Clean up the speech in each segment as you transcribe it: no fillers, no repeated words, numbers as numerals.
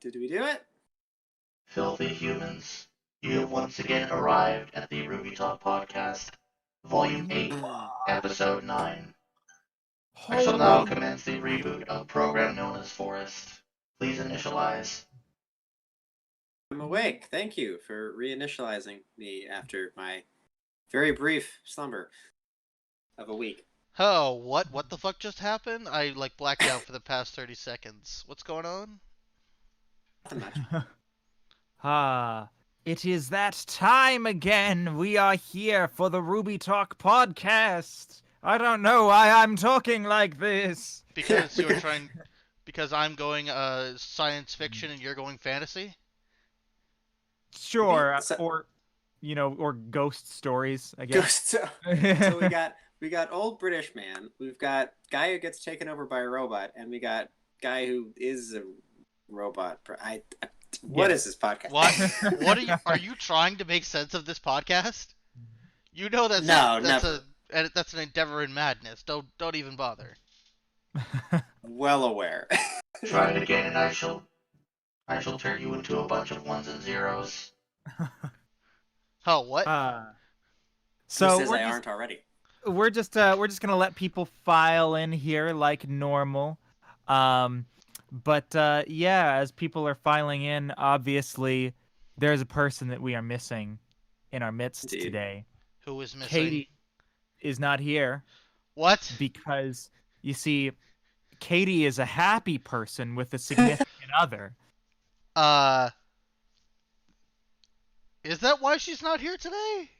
Did we do it? Filthy humans, you have once again arrived at the RWBY Talk Podcast, Volume 8, Episode 9. I shall now commence the reboot of a program known as Forest. Please initialize. I'm awake. Thank you for reinitializing me after my very brief slumber of a week. Oh, what? What the fuck just happened? I, blacked out for the past 30 seconds. What's going on? Nothing much. It is that time again. We are here for the RWBY Talk Podcast. I don't know why I'm talking like this. Because you're trying... Because I'm going science fiction and you're going fantasy? Sure, So- or ghost stories, I guess. So we got old British man. We've got guy who gets taken over by a robot, and we got guy who is a robot. What is this podcast? What are you trying to make sense of this podcast? You know that's an endeavor in madness. Don't even bother. Well aware. Try it again and I shall turn you into a bunch of ones and zeros. Oh, what? So Who says I aren't already? we're just gonna let people file in here like normal. But as people are filing in, obviously there's a person that we are missing in our midst Indeed. today. Who is missing? Katie is not here What? because, you see, Katie is a happy person with a significant other. Is that why she's not here today?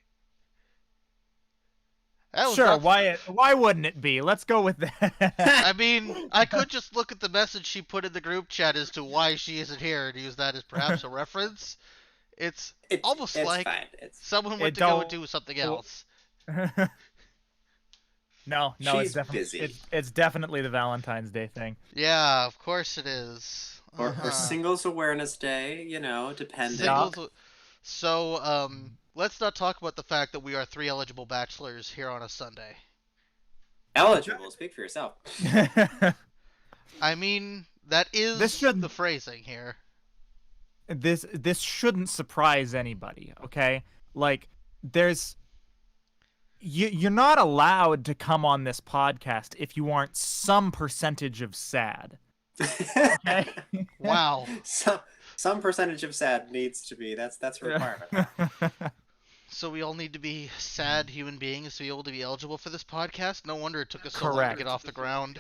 Sure, why wouldn't it be? Let's go with that. I mean, I could just look at the message she put in the group chat as to why she isn't here and use that as perhaps a reference. It's almost like fine. someone went to go do something else. No, She's it's definitely the Valentine's Day thing. Yeah, of course it is. Or Singles Awareness Day, depending. So, let's not talk about the fact that we are 3 eligible bachelors here on a Sunday. Eligible, speak for yourself. I mean, that is the phrasing here. This shouldn't surprise anybody, okay? Like, you're not allowed to come on this podcast if you aren't some percentage of sad. Okay? Wow. Some percentage of sad needs to be. That's a requirement. So we all need to be sad human beings to be able to be eligible for this podcast? No wonder it took us so long to Correct. get off the ground.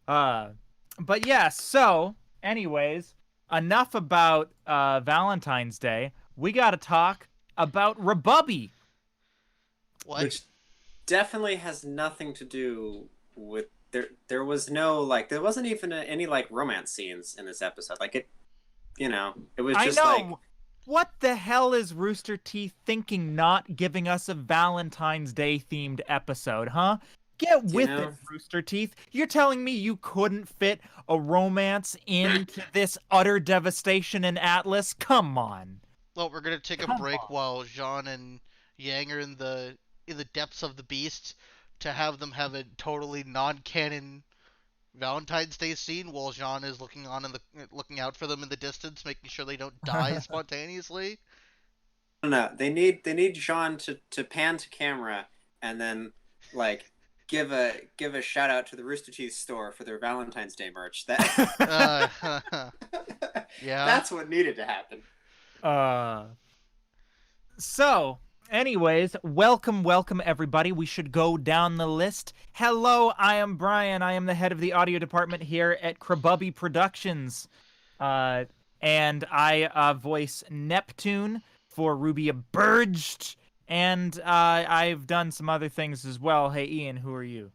But yeah, so anyways, enough about Valentine's Day. We got to talk about RWBY. What? Which definitely has nothing to do with there was no there wasn't even any romance scenes in this episode. It was just What the hell is Rooster Teeth thinking not giving us a Valentine's Day themed episode, huh? Get with it, Rooster Teeth. You're telling me you couldn't fit a romance into this utter devastation in Atlas? Come on. Well, we're gonna take a break while Jean and Yang are in the depths of the beast to have them have a totally non-canon Valentine's Day scene while Jean is looking out for them in the distance, making sure they don't die spontaneously. No, they need Jean to pan to camera and then give a shout out to the Rooster Teeth store for their Valentine's Day merch. That yeah, that's what needed to happen. So, anyways, welcome everybody. We should go down the list. Hello, I am Brian. I am the head of the audio department here at RWBY Productions. And I voice Neptune for Ruby Burged. And I've done some other things as well. Hey, Ian, who are you?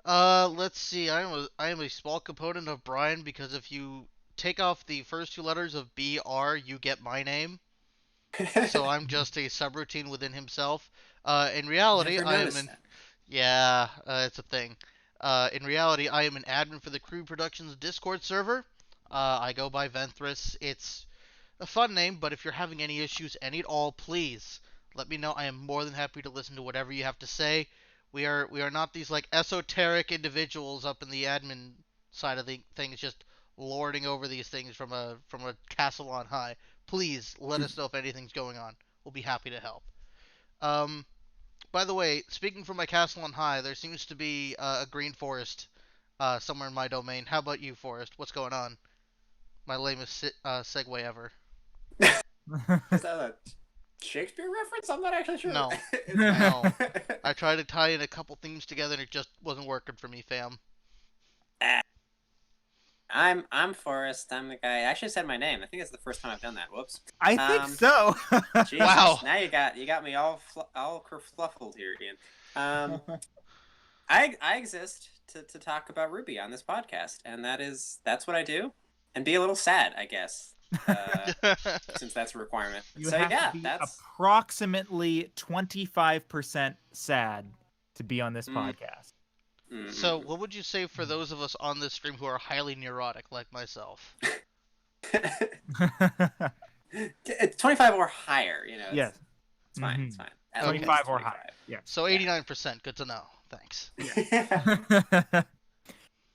Let's see. I am a small component of Brian because if you take off the first 2 letters of BR, you get my name. So I'm just a subroutine within himself. In reality, it's a thing. In reality, I am an admin for the Crew Productions Discord server. I go by Ventress. It's a fun name, but if you're having any issues, any at all, please let me know. I am more than happy to listen to whatever you have to say. We are not these esoteric individuals up in the admin side of the things, just lording over these things from a castle on high. Please let us know if anything's going on. We'll be happy to help. By the way, speaking from my castle on high, there seems to be a green forest somewhere in my domain. How about you, Forest? What's going on? My lamest segue ever. Is that a Shakespeare reference? I'm not actually sure. No. No. I tried to tie in a couple themes together and it just wasn't working for me, fam. I'm Forrest. I'm the guy. I actually said my name. I think it's the first time I've done that. Whoops. I think so. Jesus, Wow. Now you got me all kerfluffled here, Ian. I exist to talk about RWBY on this podcast, and that's what I do, and be a little sad, I guess, since that's a requirement. You so have yeah, to be that's approximately 25% sad to be on this podcast. So, what would you say for those of us on this stream who are highly neurotic, like myself? It's 25 or higher, you know. Yes. It's fine. It's fine. At 25 least or higher. Yeah. So 89%. Good to know. Thanks. Yeah.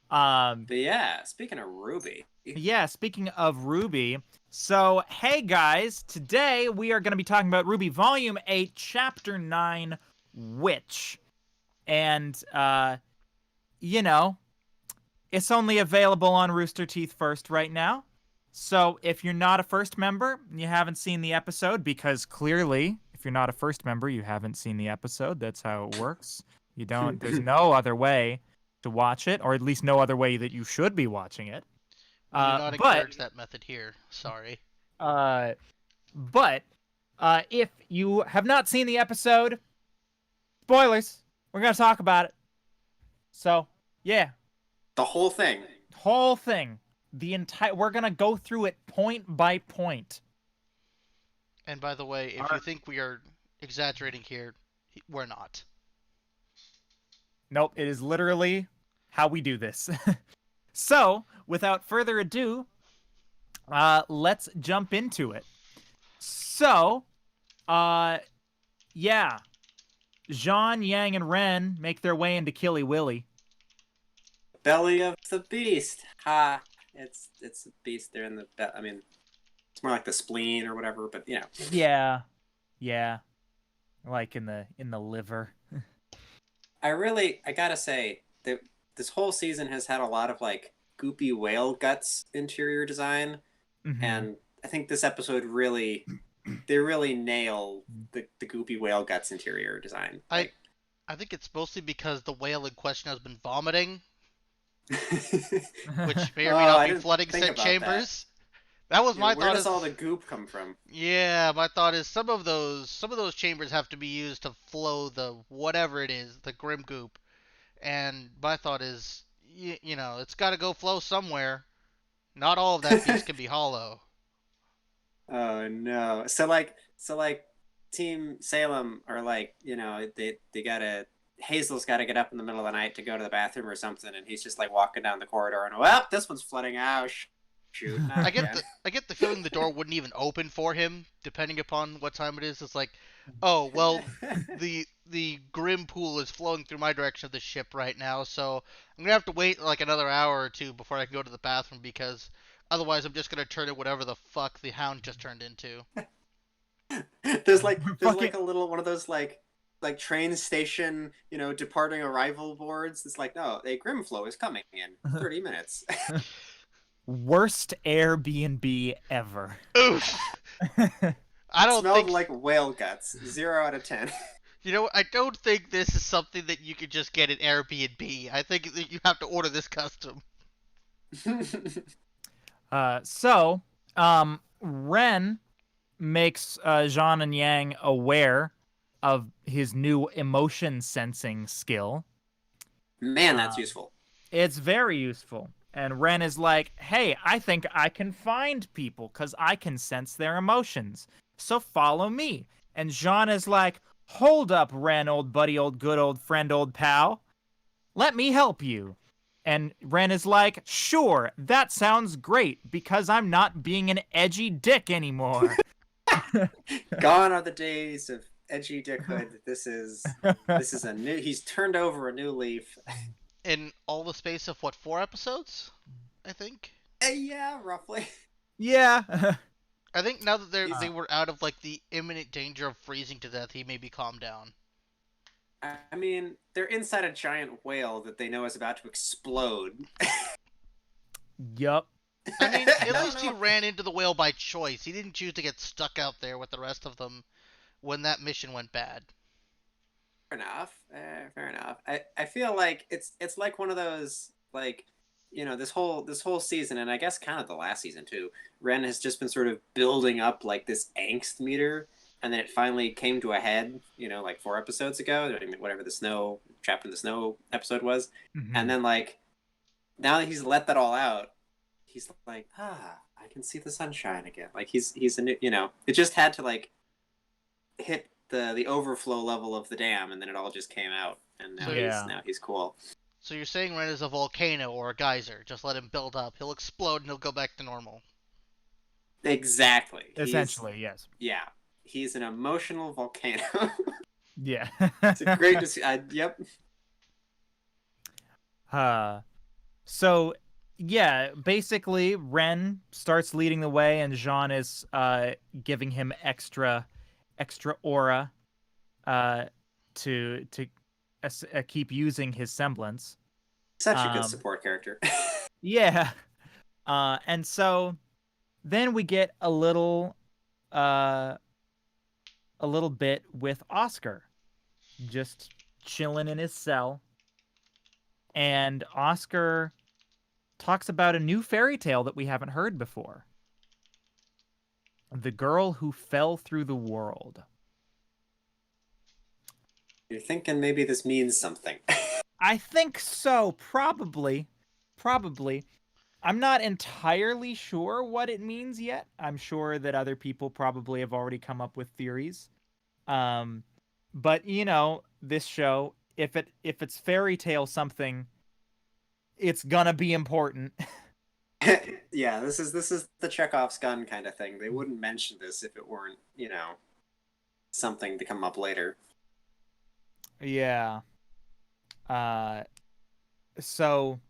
But yeah, speaking of RWBY. Yeah, speaking of RWBY, so hey guys, today we are going to be talking about RWBY Volume 8, Chapter 9, Witch. And, you know, it's only available on Rooster Teeth First right now. So if you're not a first member and you haven't seen the episode, because clearly, if you're not a first member, you haven't seen the episode. That's how it works. You don't, there's no other way to watch it, or at least no other way that you should be watching it. We do not encourage that method here. Sorry. But if you have not seen the episode, spoilers, we're going to talk about it. So, yeah. The whole thing. Whole thing. We're going to go through it point by point. And by the way, if you think we are exaggerating here, we're not. Nope, it is literally how we do this. So, without further ado, let's jump into it. So, yeah. Jean, Yang, and Ren make their way into Killy Willy. Belly of the beast. Ha. It's a beast. They're in the. I mean, it's more like the spleen or whatever, but you know. Yeah. Like in the liver. I gotta say that this whole season has had a lot of like goopy whale guts interior design, and I think this episode really nail the goopy whale guts interior design. I think it's mostly because the whale in question has been vomiting, which may or may not be flooding said chambers. That was my thought. Where does all the goop come from? Yeah, my thought is some of those chambers have to be used to flow the whatever it is, the grim goop. And my thought is, you know, it's got to go flow somewhere. Not all of that beast can be hollow. Oh no! So like Team Salem are like, you know, Hazel's got to get up in the middle of the night to go to the bathroom or something, and he's just like walking down the corridor and this one's flooding. Shoot. I get the feeling the door wouldn't even open for him, depending upon what time it is. It's like, oh well, the grim pool is flowing through my direction of the ship right now, so I'm gonna have to wait like another hour or two before I can go to the bathroom because otherwise I'm just gonna turn into whatever the fuck the hound just turned into. there's like a little one of those like train station, you know, departing arrival boards. It's like, no, a grim flow is coming in 30 minutes. Worst Airbnb ever. Oof. I don't smelled think like whale guts. 0 out of 10. You know, I don't think this is something that you could just get at Airbnb. I think that you have to order this custom. Ren makes Jean and Yang aware of his new emotion sensing skill. Man, that's useful. It's very useful. And Ren is like, hey, I think I can find people because I can sense their emotions. So follow me. And Jean is like, hold up, Ren, old buddy, old good old friend, old pal. Let me help you. And Ren is like, sure, that sounds great because I'm not being an edgy dick anymore. Gone are the days of edgy dickhood. This is a new. He's turned over a new leaf. In all the space of what, 4 episodes? I think. Yeah, roughly. Yeah. I think now that He's- they were out of like the imminent danger of freezing to death, he maybe calmed down. I mean, they're inside a giant whale that they know is about to explode. Yup. I mean, I at don't least he know. ran into the whale by choice. He didn't choose to get stuck out there with the rest of them when that mission went bad. Fair enough. Fair enough. I feel like it's like one of those like this whole season, and I guess kind of the last season too. Ren has just been sort of building up like this angst meter, and then it finally came to a head. Like 4 episodes ago, whatever the snow trapped in the snow episode was, and then like now that he's let that all out, he's like, I can see the sunshine again. Like he's a new, it just had to like hit the overflow level of the dam, and then it all just came out, and now he's cool. So you're saying Ren is a volcano or a geyser? Just let him build up. He'll explode and he'll go back to normal. Exactly. Essentially, yes. Yeah, he's an emotional volcano. Yeah. It's a great yep. So yeah, basically Ren starts leading the way, and Jean is giving him extra aura to keep using his semblance. Such a good support character. Yeah. And so then we get a little bit with Oscar just chilling in his cell, and Oscar talks about a new fairy tale that we haven't heard before. The Girl Who Fell Through the World. You're thinking maybe this means something. I think so, probably. I'm not entirely sure what it means yet. I'm sure that other people probably have already come up with theories. But this show, if it's fairy tale something, it's gonna be important. Yeah, this is the Chekhov's gun kind of thing. They wouldn't mention this if it weren't, something to come up later. Yeah. So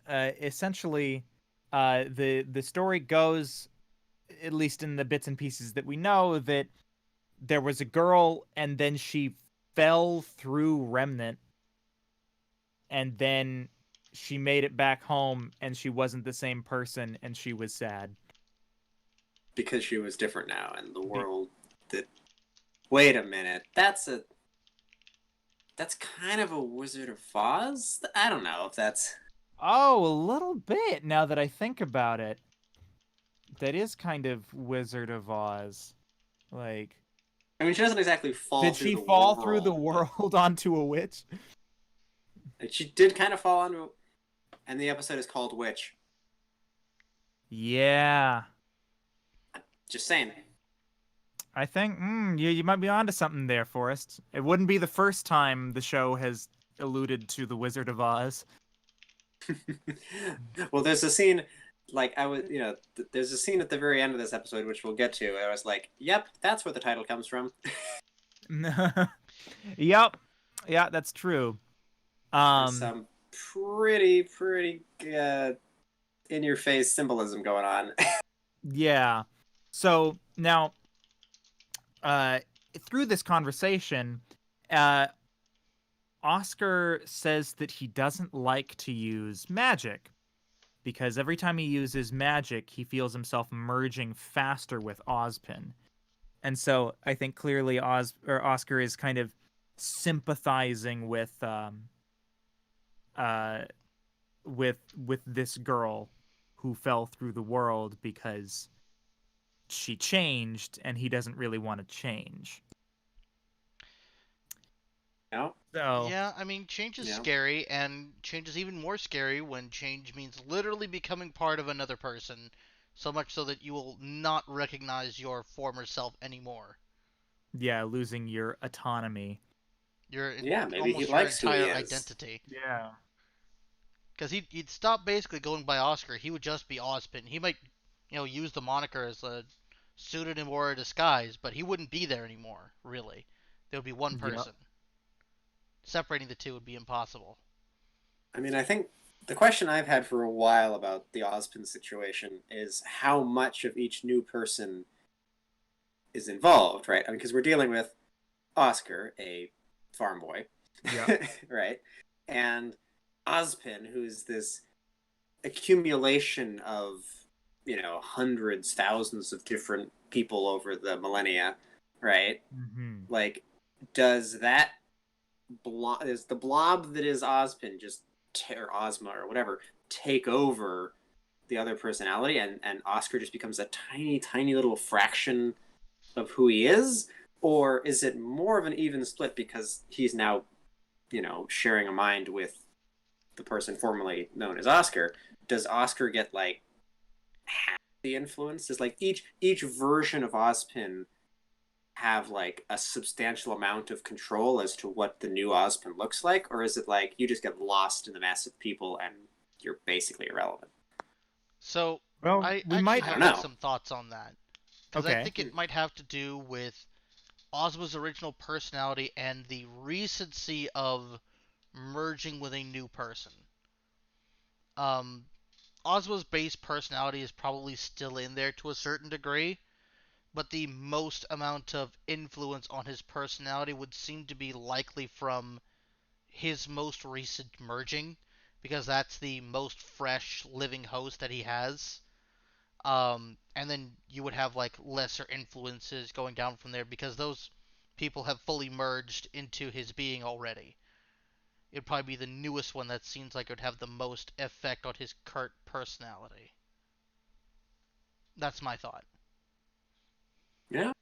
essentially, the story goes, at least in the bits and pieces that we know, that there was a girl, and then she fell through Remnant, and then she made it back home, and she wasn't the same person, and she was sad because she was different now, and the world that. Wait a minute, that's kind of a Wizard of Oz. I don't know if that's. Oh, a little bit. Now that I think about it, that is kind of Wizard of Oz. Like, I mean, she doesn't exactly fall. Did through she the fall world, through the world onto a witch? She did kind of fall onto, and the episode is called Witch. Yeah. Just saying. I think you might be onto something there, Forrest. It wouldn't be the first time the show has alluded to the Wizard of Oz. Well, there's a scene, like there's a scene at the very end of this episode, which we'll get to. I was like, "Yep, that's where the title comes from." Yep, yeah, that's true. There's some pretty in your face symbolism going on. Yeah. So now, through this conversation, Oscar says that he doesn't like to use magic because every time he uses magic, he feels himself merging faster with Ozpin. And so I think clearly Oscar is kind of sympathizing with this girl who fell through the world because she changed and he doesn't really want to change. No? So, yeah, I mean, change is scary, and change is even more scary when change means literally becoming part of another person, so much so that you will not recognize your former self anymore. Yeah, losing your autonomy. Maybe almost he your likes entire who he is. identity. Yeah. Because he'd stop basically going by Oscar. He would just be Ozpin. He might, use the moniker as a pseudonym or a disguise, but he wouldn't be there anymore, really. There would be one person. Separating the two would be impossible. I mean, I think The question I've had for a while about the Ozpin situation is how much of each new person is involved, right? I mean, because we're dealing with Oscar, a farm boy, Yeah. right? And Ozpin, who's this accumulation of, hundreds, thousands of different people over the millennia, right? Mm-hmm. Like, does that is the blob that is Ozpin just or Ozma or whatever take over the other personality, and Oscar just becomes a tiny, tiny little fraction of who he is? Or is it more of an even split because he's now, sharing a mind with the person formerly known as Oscar? Does Oscar get like half the influence? Does like each version of Ozpin have like a substantial amount of control as to what the new Ozpin looks like, or is it like you just get lost in the mass of people and you're basically irrelevant? So Well, I we actually might. I have don't know. some thoughts on that because I Okay. think it might have to do with Ozma's original personality and the recency of merging with a new person. Um, Ozma's base personality is probably still in there to a certain degree, but the most amount of influence on his personality would seem to be likely from his most recent merging, because that's the most fresh living host that he has. And then you would have like lesser influences going down from there because those people have fully merged into his being already. It'd probably be the newest one that seems like it would have the most effect on his current personality. That's my thought. Yeah,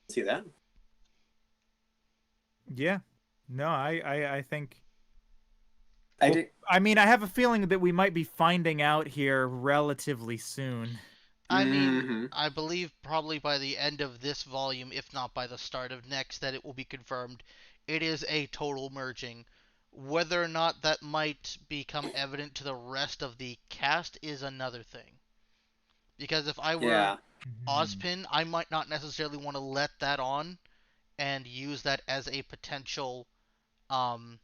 see that. Yeah. No, I think. I Well, do. I mean, I have a feeling that we might be finding out here relatively soon. I mean, Mm-hmm. I believe probably by the end of this volume, if not by the start of next, that it will be confirmed. It is a total merging. Whether or not that might become evident to the rest of the cast is another thing. Because if I were Yeah. Mhm. Ozpin, I might not necessarily want to let that on and use that as a potential um,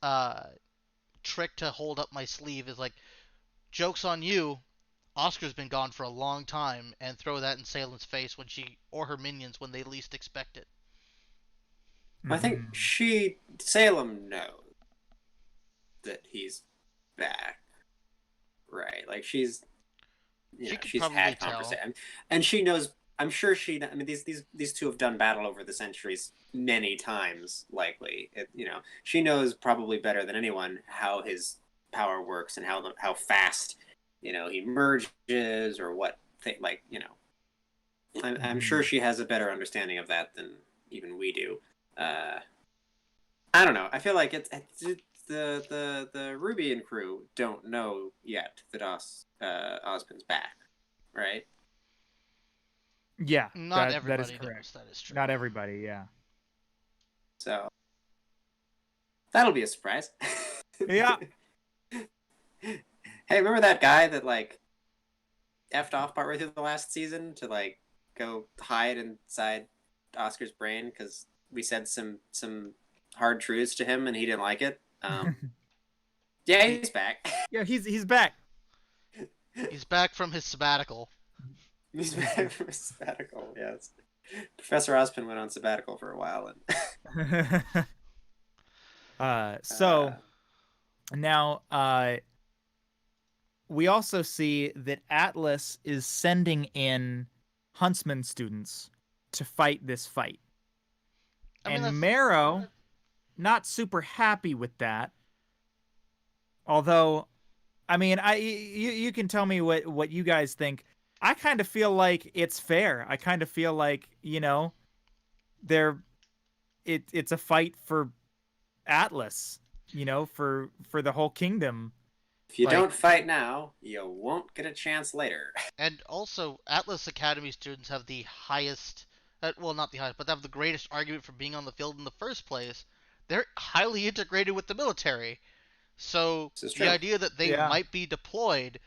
uh, trick to hold up my sleeve. Is like, joke's on you, Oscar's been gone for a long time, and throw that in Salem's face when she or her minions when they least expect it. I think Mhm. Salem knows that he's back, right? Like She could she's probably had tell. conversation, and she knows. I'm sure she. I mean, these two have done battle over the centuries many times. Likely, she knows probably better than anyone how his power works and how fast, he merges or what thing. Like, I'm sure Mhm. she has a better understanding of that than even we do. Uh, I don't know. I feel like the Ruby and crew don't know yet that Ozpin's back, right? Yeah, Not that is everybody correct. knows, that is true. Not everybody, yeah. So that'll be a surprise. Yeah. Hey, remember that guy that like effed off partway through the last season to like go hide inside Oscar's brain because we said some hard truths to him and he didn't like it? Yeah, He he's back. Yeah, he's back. he's back from his sabbatical. He's back from sabbatical. Yes, Professor Ozpin went on sabbatical for a while, and So now we also see that Atlas is sending in Huntsman students to fight this fight. I mean, And that's Marrow not super happy with that. Although, I mean, you can tell me what you guys think. I kind of feel like it's fair. I kind of feel like, they're it's a fight for Atlas, for the whole kingdom. if you Like, don't fight now, you won't get a chance later. and also Atlas Academy students have the highest, well, not the highest, but they have the greatest argument for being on the field in the first place. They're highly integrated with the military. So This is the true. idea that they yeah. might be deployed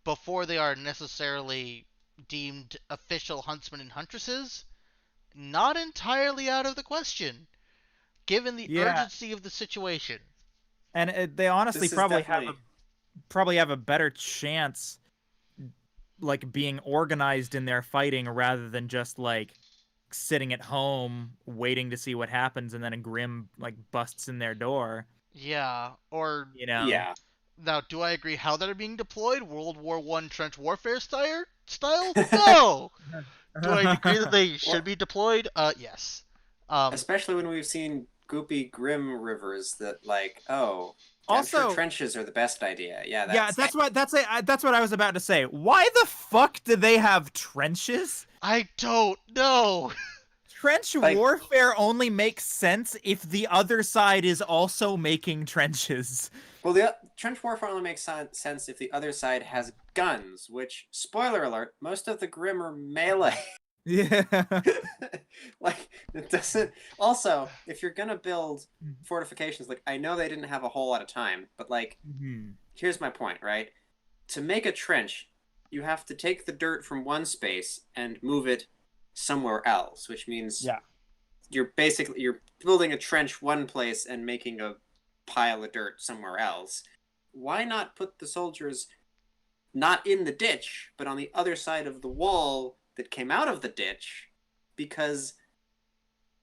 before they are necessarily deemed official huntsmen and huntresses, not entirely out of the question, given the Yeah. urgency of the situation. And they honestly This is definitely... probably have a better chance like being organized in their fighting rather than just like sitting at home waiting to see what happens and then a Grim like busts in their door. Yeah, or You know. Yeah. now, do I agree how they're being deployed? World War One trench warfare style? No. Do I agree that they should Well, be deployed? Yes. especially when we've seen goopy grim rivers that like, oh, I'm sure Also, trenches are the best idea. Yeah, yeah, that's that's what I was about to say. Why the fuck do they have trenches? I don't know. Trench like, warfare only makes sense if the other side is also making trenches. well, the trench warfare only makes sense if the other side has guns, which, spoiler alert, most of the grim are melee. Yeah. Like, it doesn't... Also, if you're gonna build fortifications, like, I know they didn't have a whole lot of time, but like, here's my point, right? To make a trench, you have to take the dirt from one space and move it somewhere else, which means you're building a trench one place and making a pile of dirt somewhere else. Why not put the soldiers not in the ditch, but on the other side of the wall that came out of the ditch? Because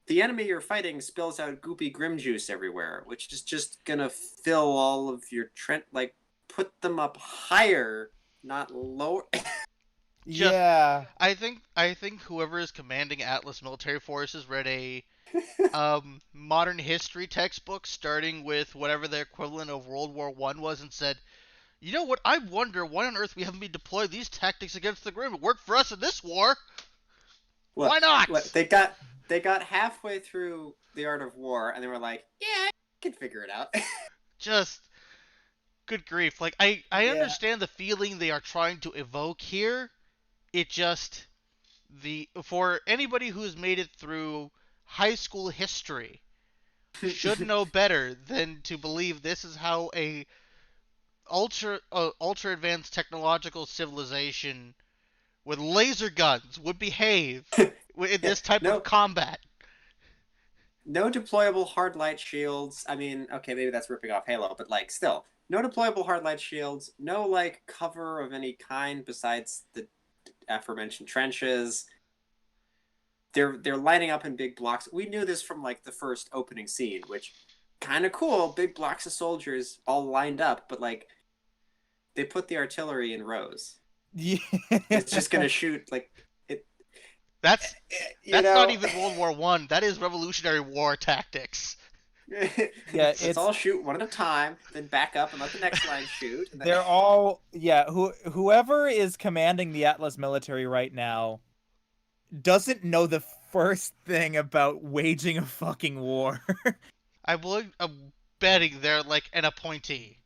the enemy you're fighting spills out goopy grim juice everywhere, which is just gonna fill all of your trench. Like, put them up higher, not lower. Yeah. I think whoever is commanding Atlas military forces read a modern history textbook starting with whatever the equivalent of World War One was and said, you know what? I wonder why on earth we haven't been deployed these tactics against the Grim. It worked for us in this war. Look, why not? Look, they got halfway through the Art of War and they were like, yeah, I can figure it out. Just good grief. Like I understand the feeling they are trying to evoke here. It just for anybody who's made it through high school history should know better than to believe this is how a ultra advanced technological civilization with laser guns would behave in this type of combat. No deployable hard light shields. I mean, okay, maybe that's ripping off Halo, but like, still, no deployable hard light shields. No like cover of any kind besides the aforementioned trenches. They're lining up in big blocks. We knew this from like the first opening scene, which kind of cool. Big blocks of soldiers all lined up, but like they put the artillery in rows. Yeah. It's just gonna shoot like it. That's not even World War One. That is Revolutionary War tactics. Yeah, it's all shoot one at a time, then back up and let the next line shoot. And then... They're all whoever is commanding the Atlas military right now doesn't know the first thing about waging a fucking war. I'm betting they're like an appointee.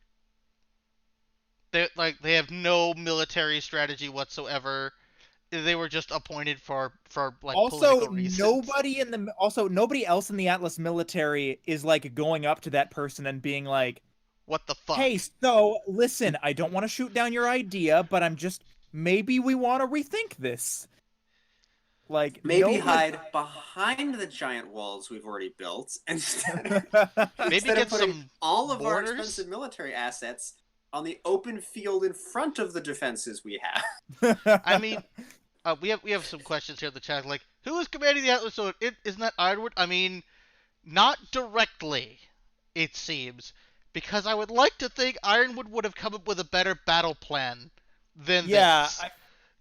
They have no military strategy whatsoever. They were just appointed for like political reasons. Nobody else in the Atlas military is like going up to that person and being like, "What the fuck? Hey, so listen, I don't want to shoot down your idea, but maybe we want to rethink this." Like maybe hide behind the giant walls we've already built instead of putting some all of our expensive military assets on the open field in front of the defenses we have. I mean, we have some questions here in the chat. Like, who is commanding the Atlas? So isn't that Ironwood? I mean, not directly, it seems, because I would like to think Ironwood would have come up with a better battle plan than this.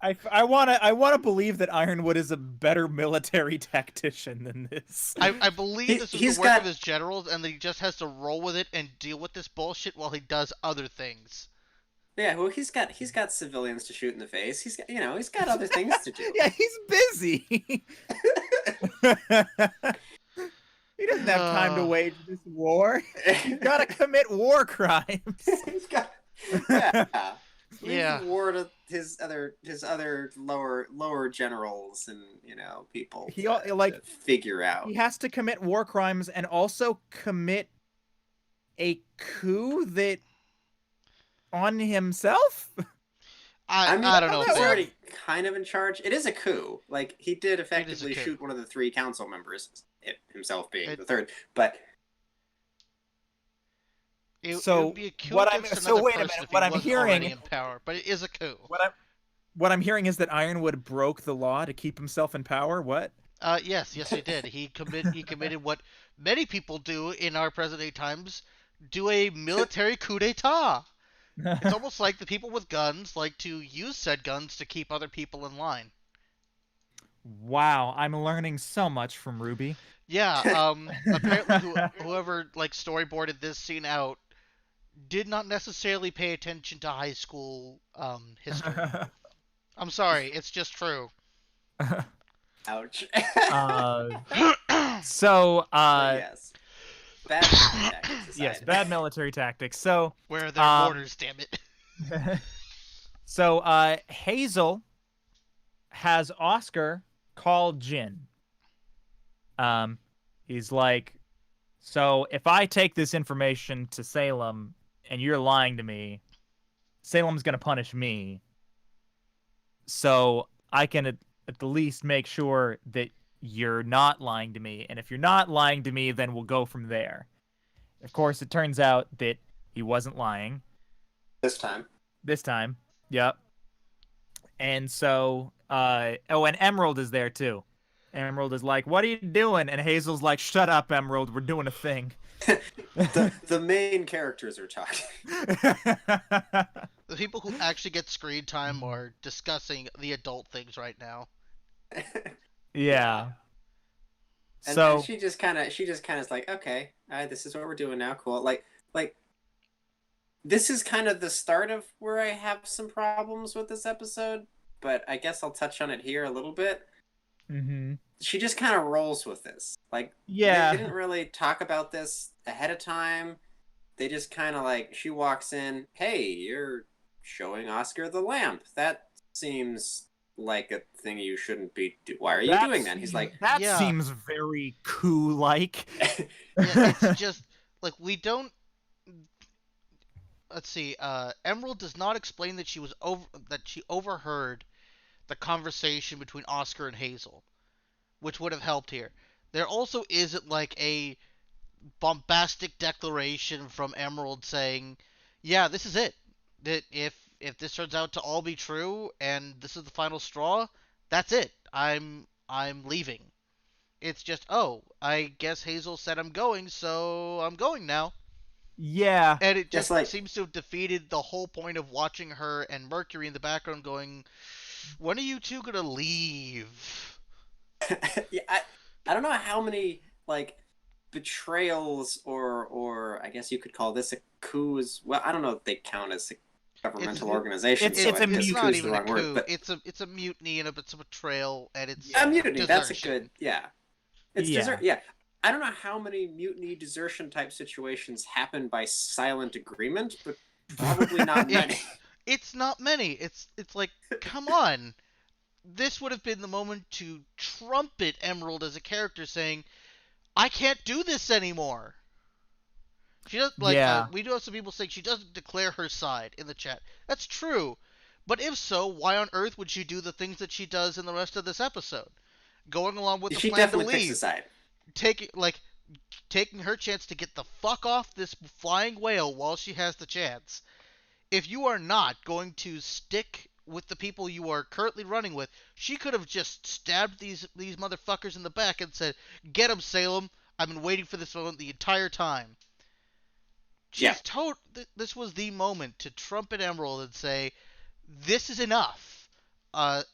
I wanna believe that Ironwood is a better military tactician than this. I believe this is the work of his generals, and that he just has to roll with it and deal with this bullshit while he does other things. Yeah, well, he's got civilians to shoot in the face. He's got other things to do. Yeah, he's busy. He doesn't have time to wage this war. He's got to commit war crimes. He's got leave war to his other lower generals and people. He to figure out. He has to commit war crimes and also commit a coup that on himself. I don't know. He's already kind of in charge. It is a coup. Like, he did effectively shoot one of the 3 council members, himself being the third. But It So would be a coup what I'm against so another wait a person minute. if he What I'm wasn't already hearing, in power, but it is a coup. what I'm hearing is that Ironwood broke the law to keep himself in power. What? Yes, he did. He committed what many people do in our present day times: do a military coup d'état. It's almost like the people with guns like to use said guns to keep other people in line. Wow, I'm learning so much from RWBY. Yeah. Apparently, whoever like storyboarded this scene out did not necessarily pay attention to high school history. I'm sorry, it's just true. Ouch. uh, so But yes, bad military tactics aside. yes, bad military tactics. So Where are their mortars, damn it? so Hazel has Oscar call Jin. He's like, so if I take this information to Salem and you're lying to me, Salem's gonna punish me. So I can at the least make sure that you're not lying to me. And if you're not lying to me, then we'll go from there. Of course, it turns out that he wasn't lying. This time. Yep. And so, oh, and Emerald is there too. Emerald is like, what are you doing? And Hazel's like, shut up, Emerald, we're doing a thing. the main characters are talking. The people who actually get screen time are discussing the adult things right now. Yeah. And she just kind of is like, okay, all right, this is what we're doing now. Cool. Like this is kind of the start of where I have some problems with this episode, but I guess I'll touch on it here a little bit. Mm-hmm. She just kind of rolls with this. Like, yeah, they didn't really talk about this ahead of time. They just kind of like, she walks in, hey, you're showing Oscar the lamp. That seems like a thing you shouldn't be doing. Why are you doing that? And he's like, that seems very coup-like. Yeah, it's just like we don't. Let's see. Emerald does not explain that she overheard the conversation between Oscar and Hazel, which would have helped here. There also isn't like a bombastic declaration from Emerald saying, "Yeah, this is it. That if this turns out to all be true and this is the final straw, that's it. I'm leaving." It's just, "Oh, I guess Hazel said I'm going, so I'm going now." Yeah. And it just seems to have defeated the whole point of watching her and Mercury in the background going, when are you two gonna leave? Yeah, I don't know how many like betrayals or I guess you could call this a coup as well. I don't know if they count as a governmental organization. It's not even a coup. Word, but it's a mutiny and it's a betrayal and it's a mutiny. Desertion. That's a good It's yeah. I don't know how many mutiny desertion type situations happen by silent agreement, but probably not many. It's not many. It's like, come on. This would have been the moment to trumpet Emerald as a character saying, I can't do this anymore. She does we do have some people saying she doesn't declare her side in the chat. That's true. But if so, why on earth would she do the things that she does in the rest of this episode? Going along with the plan to leave. She definitely picks a side. Taking her chance to get the fuck off this flying whale while she has the chance. If you are not going to stick with the people you are currently running with, she could have just stabbed these motherfuckers in the back and said, "Get him, Salem. I've been waiting for this moment the entire time." This was the moment to trumpet Emerald and say, "This is enough.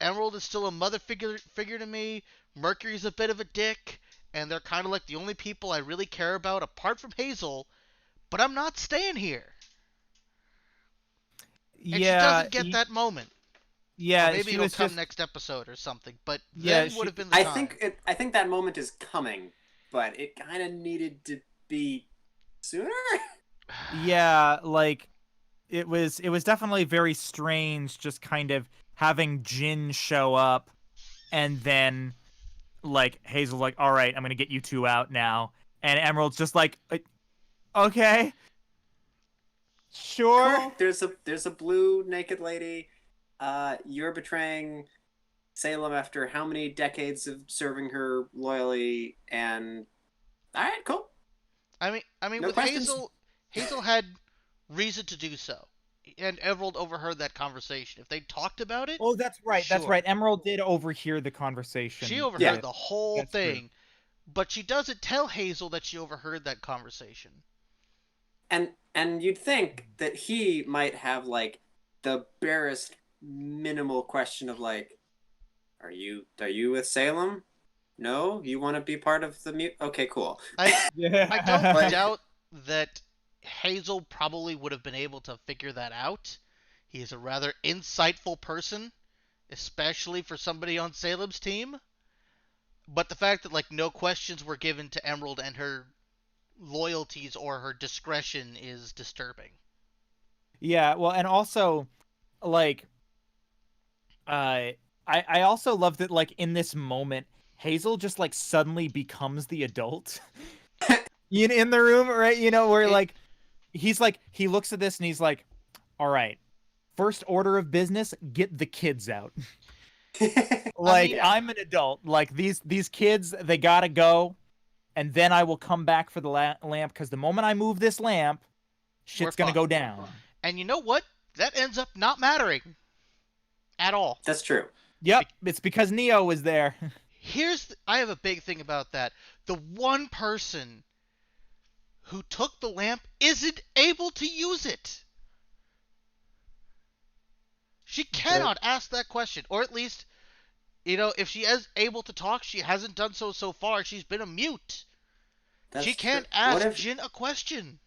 Emerald is still a mother figure to me. Mercury's a bit of a dick, and they're kind of like the only people I really care about apart from Hazel. But I'm not staying here." And she doesn't get that moment. Yeah, or maybe it'll come next episode or something. But then would have been the time. I think that moment is coming, but it kind of needed to be sooner. Yeah, like it was definitely very strange, just kind of having Jin show up, and then like Hazel's like, "All right, I'm gonna get you two out now," and Emerald's just like, "Okay." Sure. Cool. There's a blue naked lady. You're betraying Salem after how many decades of serving her loyally, and all right, cool. I mean, no with questions. Hazel had reason to do so, and Emerald overheard that conversation. If they talked about it, Oh, that's right. sure. That's right. Emerald did overhear the conversation. She overheard the whole thing, true. but she doesn't tell Hazel that she overheard that conversation. And you'd think that he might have like the barest minimal question of like, are you with Salem? No, you want to be part of the mute? Okay, cool. I don't doubt that Hazel probably would have been able to figure that out. He is a rather insightful person, especially for somebody on Salem's team. But the fact that like no questions were given to Emerald and her loyalties or her discretion is disturbing. Yeah, well, and also, like, I also love that, like, in this moment, Hazel just like suddenly becomes the adult in the room, right? You know, where like he looks at this and he's like, "All right, first order of business, get the kids out." Like, I'm an adult. Like these kids, they gotta go, and then I will come back for the lamp because the moment I move this lamp, shit's gonna go down. And you know what? That ends up not mattering at all. That's true. Yep, it's because Neo was there. I have a big thing about that. The one person who took the lamp isn't able to use it. She cannot ask that question, or at least, you know, if she is able to talk, she hasn't done so far. She's been a mute. She can't ask Jin a question.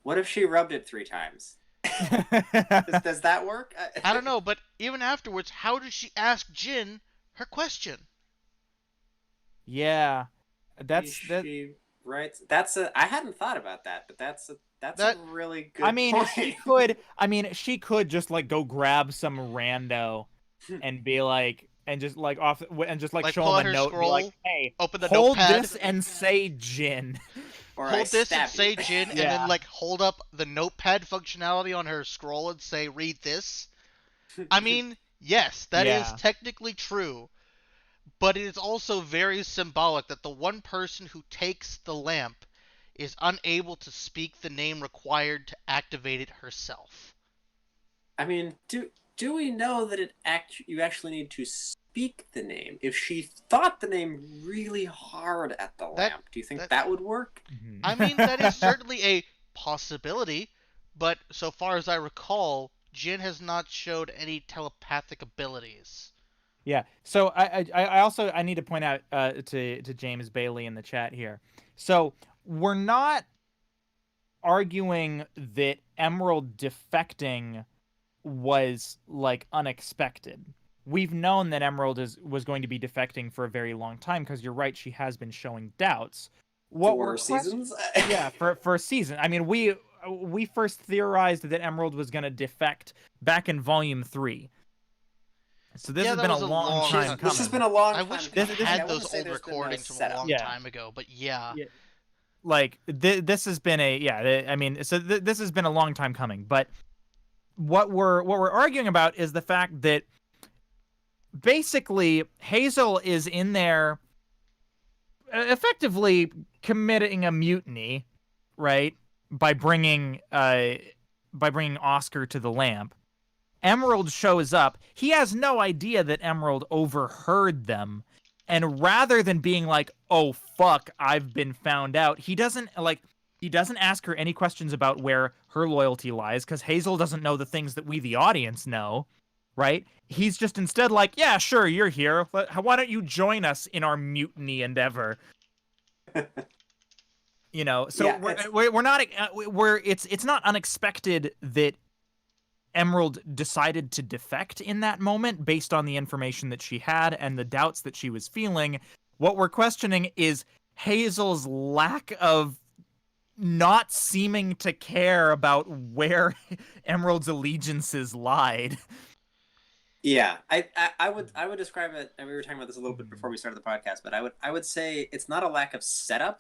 What if she rubbed it 3 times? Does that work? I don't know, but even afterwards, how did she ask Jin her question? Yeah, right. I hadn't thought about that, but that's a really good. I mean, point. she could just like go grab some rando and be like, and just like show him a note, and be like, hey, open the hold notepad. this and say Jin. Or hold this and say Jin, yeah. And then like hold up the notepad functionality on her scroll and say read this. I mean, yes, that is technically true, but it is also very symbolic that the one person who takes the lamp is unable to speak the name required to activate it herself. I mean, do we know that you actually need to speak the name? If she thought the name really hard at the lamp, do you think that would work? I mean, that is certainly a possibility, but so far as I recall, Jin has not showed any telepathic abilities. Yeah. So I also need to point out to James Bailey in the chat here. So we're not arguing that Emerald defecting was like unexpected. We've known that Emerald was going to be defecting for a very long time because you're right, she has been showing doubts. For seasons? Yeah, for a season. I mean, we first theorized that Emerald was going to defect back in Volume 3. So this has been a long time coming. This has been a long time. I wish we had those old recordings from a long time ago, but like this has been this has been a long time coming. But what we're arguing about is the fact that basically Hazel is in there effectively committing a mutiny, right? By bringing Oscar to the lamp. Emerald shows up. He has no idea that Emerald overheard them. And rather than being like, oh, fuck, I've been found out, he doesn't ask her any questions about where her loyalty lies, because Hazel doesn't know the things that we, the audience, know, right? He's just instead like, yeah, sure, you're here. Why don't you join us in our mutiny endeavor? You know, so it's not unexpected that Emerald decided to defect in that moment based on the information that she had and the doubts that she was feeling. What we're questioning is Hazel's lack of not seeming to care about where Emerald's allegiances lied. Yeah, I would describe it, and we were talking about this a little bit before we started the podcast, but I would say it's not a lack of setup.